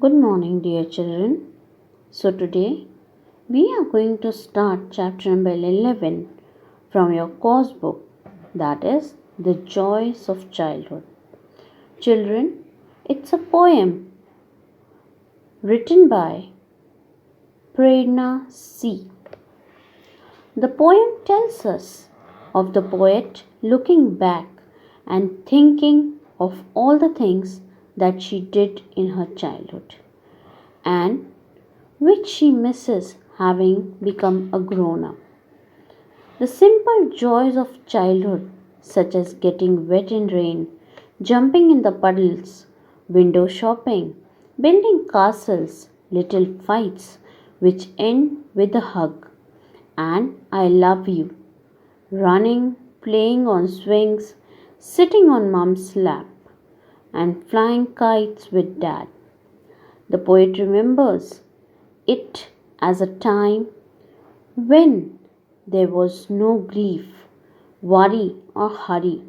Good morning, dear children. So, today we are going to start chapter number 11 from your course book, that is, The Joys of Childhood. Children, it's a poem written by Prerna C. The poem tells us of the poet looking back and thinking of all the things that she did in her childhood and which she misses having become a grown up. The simple joys of childhood, such as getting wet in rain, jumping in the puddles, window shopping, building castles, little fights which end with a hug, and I love you, running, playing on swings, sitting on mom's lap, and flying kites with dad. The poet remembers it as a time when there was no grief, worry, or hurry,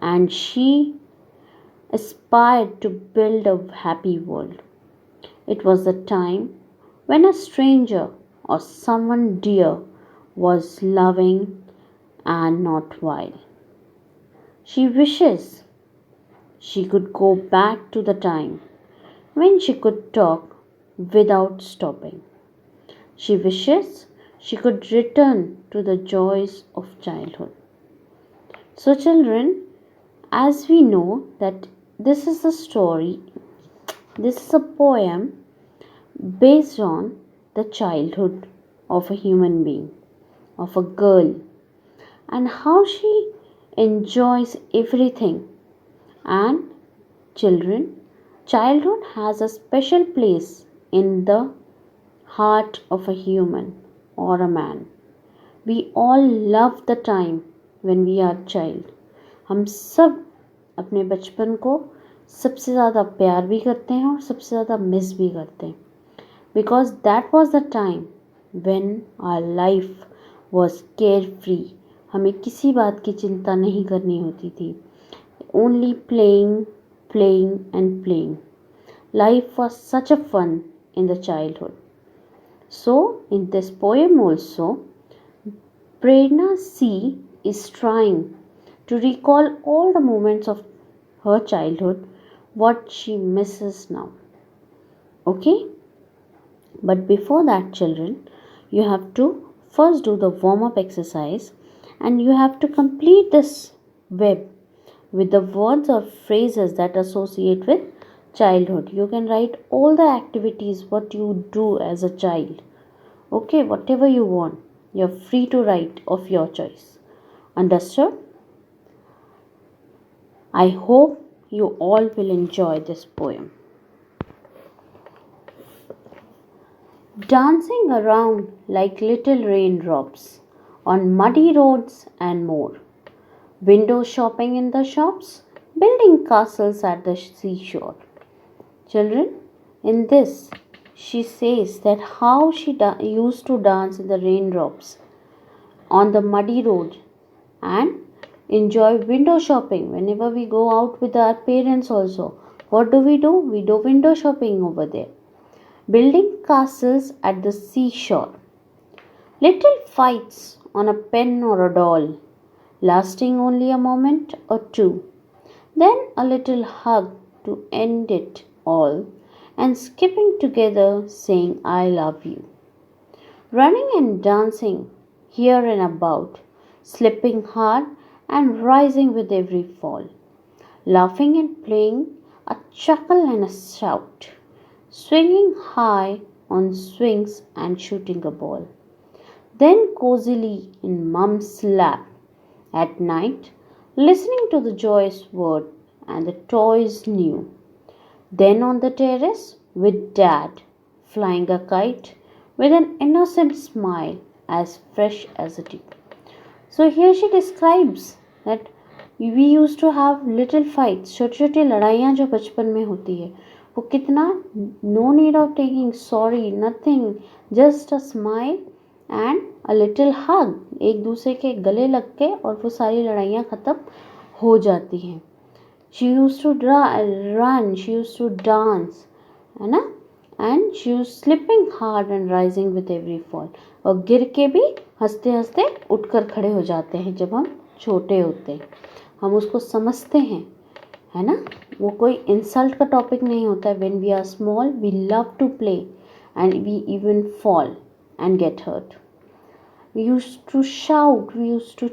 and she aspired to build a happy world. It was the time when a stranger or someone dear was loving and not wild. She wishes she could go back to the time when she could talk without stopping. She wishes she could return to the joys of childhood. So, children, as we know that this is a story, this is a poem based on the childhood of a human being, of a girl, and how she enjoys everything. And children, childhood has a special place in the heart of a human or a man. We all love the time when we are child. हम सब अपने बचपन को सबसे ज़्यादा प्यार भी करते हैं और सबसे ज़्यादा मिस भी करते हैं, because that was the time when our life was carefree. हमें किसी बात की चिंता नहीं करनी होती थी. Only playing playing and playing. Life was such a fun in the childhood. So, in this poem also, Prerna C is trying to recall all the moments of her childhood, what she misses now. Okay? But before that, children, you have to first do the warm-up exercise and you have to complete this web with the words or phrases that associate with childhood. You can write all the activities what you do as a child. Okay, whatever you want, you're free to write of your choice. Understood? I hope you all will enjoy this poem. Dancing around like little raindrops on muddy roads and more. Window shopping in the shops, building castles at the seashore. Children, in this, she says that how she used to dance in the raindrops on the muddy road and enjoy window shopping whenever we go out with our parents also. What do? We do window shopping over there. Building castles at the seashore. Little fights on a pen or a doll, lasting only a moment or two. Then a little hug to end it all, and skipping together saying I love you. Running and dancing here and about, slipping hard and rising with every fall. Laughing and playing, a chuckle and a shout. Swinging high on swings and shooting a ball. Then cozily in mum's lap at night, listening to the joyous word and the toys new. Then on the terrace with dad, flying a kite with an innocent smile as fresh as a dew. So here she describes that we used to have little fights, छोटी छोटी लड़ाइयाँ जो बचपन में होती है, वो कितना no need of taking sorry, nothing, just a smile and a little hug, एक दूसरे के गले लग के और वो सारी लड़ाइयाँ ख़त्म हो जाती हैं. She used to run, she used to dance, है ना. and she was slipping hard and rising with every fall. और गिर के भी हंसते हंसते उठकर खड़े हो जाते हैं जब हम छोटे होते हैं, हम उसको समझते हैं, है ना. वो कोई इंसल्ट का टॉपिक नहीं होता है. When we are small we love to play and we even fall and get hurt. We used to shout, we used to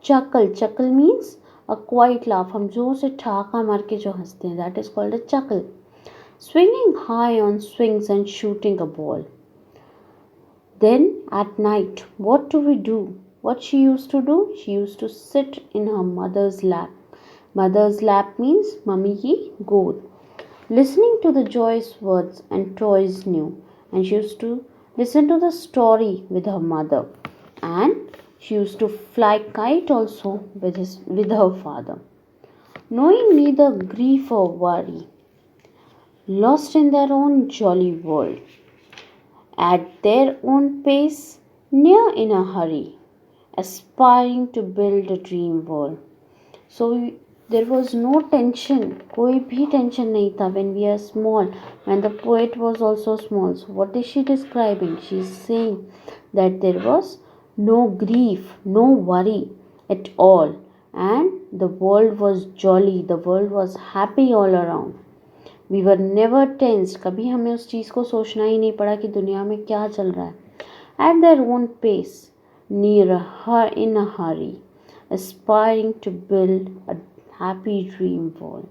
chuckle. Chuckle means a quiet laugh. हम जोर से ठहाका मार के जो हंसते हैं, that is called a chuckle. Swinging high on swings and shooting a ball. Then at night, what do we do? What she used to do? She used to sit in her mother's lap. Mother's lap means mummy ki गोद. Listening to the joyous words and toys new. And she used to listen to the story with her mother. And she used to fly kite also with her father. Knowing neither grief or worry. Lost in their own jolly world. At their own pace, near in a hurry. Aspiring to build a dream world. So there was no tension. कोई भी tension नहीं था when we are small. When the poet was also small. So what is she describing? She is saying that there was no grief, no worry at all. And the world was jolly. The world was happy all around. We were never tensed. कभी हमें उस चीज़ को सोचना ही नहीं पड़ा कि दुनिया में क्या चल रहा है. At their own pace, near her in a hurry, aspiring to build a happy dream world.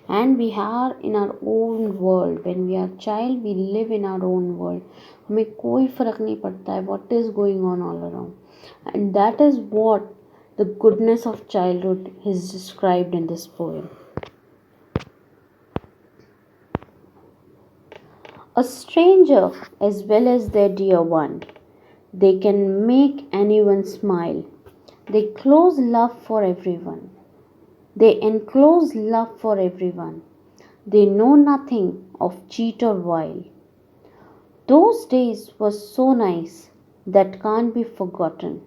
And we are in our own world. When we are child, we live in our own world. हमें कोई फ़र्क नहीं पड़ता है what is going on all around. And that is what the goodness of childhood is described in this poem. A stranger as well as their dear one, they can make anyone smile. They close love for everyone. They enclose love for everyone. They know nothing of cheat or wile. Those days were so nice that can't be forgotten.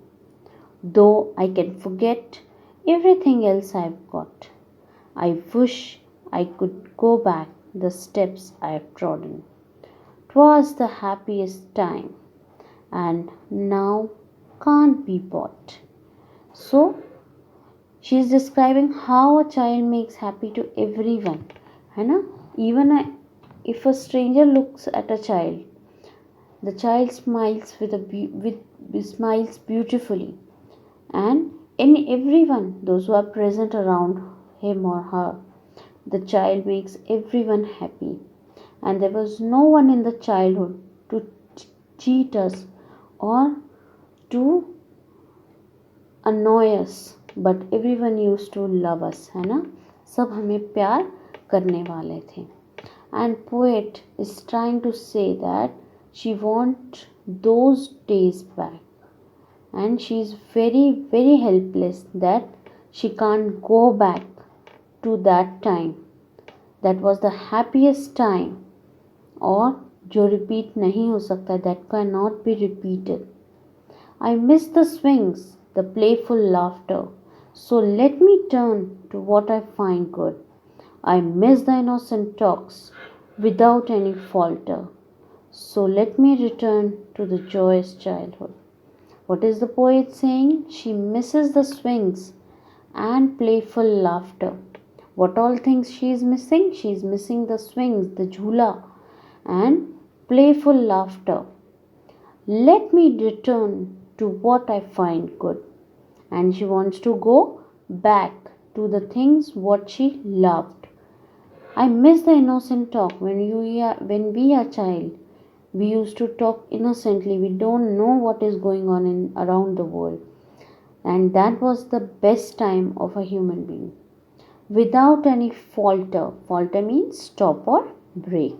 Though I can forget everything else I've got. I wish I could go back the steps I've trodden. 'Twas the happiest time, and now can't be bought. So, she is describing how a child makes happy to everyone. है ना? Even if a stranger looks at a child, the child smiles smiles beautifully, and in everyone, those who are present around him or her, the child makes everyone happy. And there was no one in the childhood to cheat us or to annoy us, but everyone used to love us, है ना? सब हमें प्यार करने वाले थे. And poet is trying to say that she wants those days back, and she is very very helpless that she can't go back to that time. That was the happiest time, और जो repeat नहीं हो सकता, that cannot be repeated. I miss the swings, the playful laughter. So let me turn to what I find good. I miss the innocent talks without any falter. So let me return to the joyous childhood. What is the poet saying? She misses the swings and playful laughter. What all things she is missing? She is missing the swings, the jhula, and playful laughter. Let me return to what I find good. And she wants to go back to the things what she loved. I miss the innocent talk. When we are child, we used to talk innocently. We don't know what is going on around the world. And that was the best time of a human being. Without any falter. Falter means stop or break.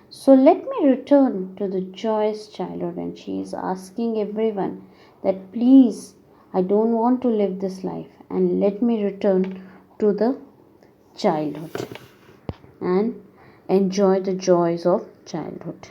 So let me return to the joyous childhood. And she is asking everyone that please, I don't want to live this life. And let me return to the childhood and enjoy the joys of childhood.